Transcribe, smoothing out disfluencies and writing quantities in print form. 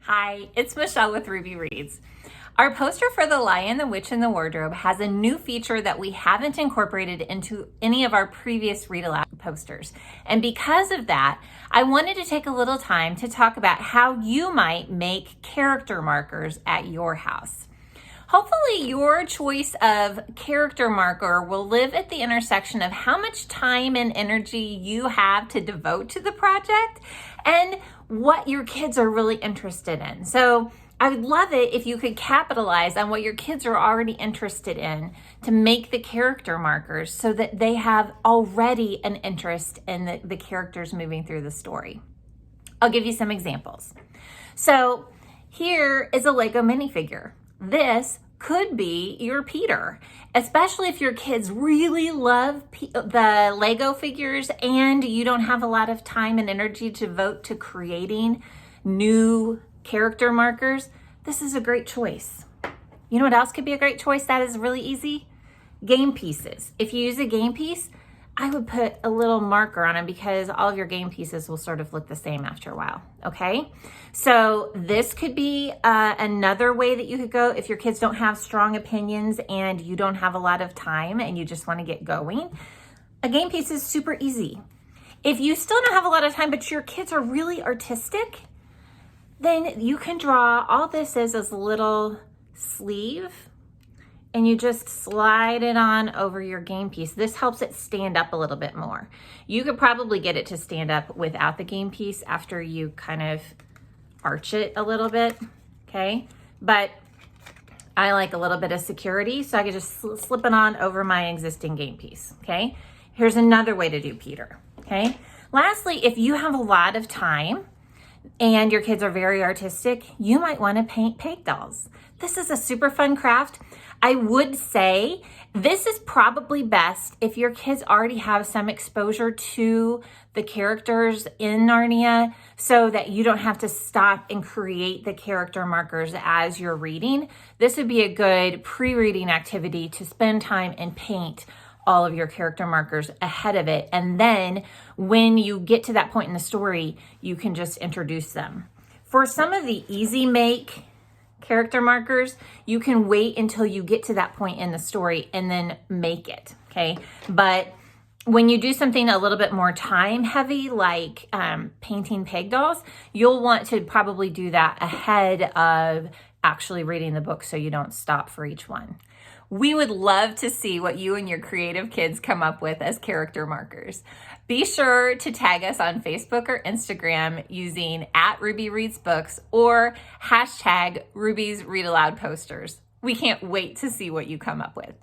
Hi, it's Michelle with Ruby Reads. Our poster for The Lion, the Witch, and the Wardrobe has a new feature that we haven't incorporated into any of our previous Read-Aloud posters. And because of that, I wanted to take a little time to talk about how you might make character markers at your house. Hopefully your choice of character marker will live at the intersection of how much time and energy you have to devote to the project and what your kids are really interested in. So I would love it if you could capitalize on what your kids are already interested in to make the character markers so that they have already an interest in the characters moving through the story. I'll give you some examples. So here is a Lego minifigure. This could be your Peter, especially if your kids really love the Lego figures and you don't have a lot of time and energy to devote to creating new character markers. This is a great choice. You know what else could be a great choice that is really easy? Game pieces. If you use a game piece, I would put a little marker on them because all of your game pieces will sort of look the same after a while, okay? So this could be another way that you could go if your kids don't have strong opinions and you don't have a lot of time and you just want to get going. A game piece is super easy. If you still don't have a lot of time but your kids are really artistic, then you can draw, all this is a little sleeve, and you just slide it on over your game piece. This helps it stand up a little bit more. You could probably get it to stand up without the game piece after you kind of arch it a little bit, okay? But I like a little bit of security, so I could just slip it on over my existing game piece, okay? Here's another way to do Peter, okay? Lastly, if you have a lot of time and your kids are very artistic, you might want to paint pig dolls. This is a super fun craft. I would say this is probably best if your kids already have some exposure to the characters in Narnia so that you don't have to stop and create the character markers as you're reading. This would be a good pre-reading activity to spend time and paint all of your character markers ahead of it. And then when you get to that point in the story, you can just introduce them. For some of the easy make character markers, you can wait until you get to that point in the story and then make it, okay? But when you do something a little bit more time heavy, like painting pig dolls, you'll want to probably do that ahead of actually reading the book so you don't stop for each one. We would love to see what you and your creative kids come up with as character markers. Be sure to tag us on Facebook or Instagram using @RubyReadsBooks or #Ruby's Read-Aloud Posters. We can't wait to see what you come up with.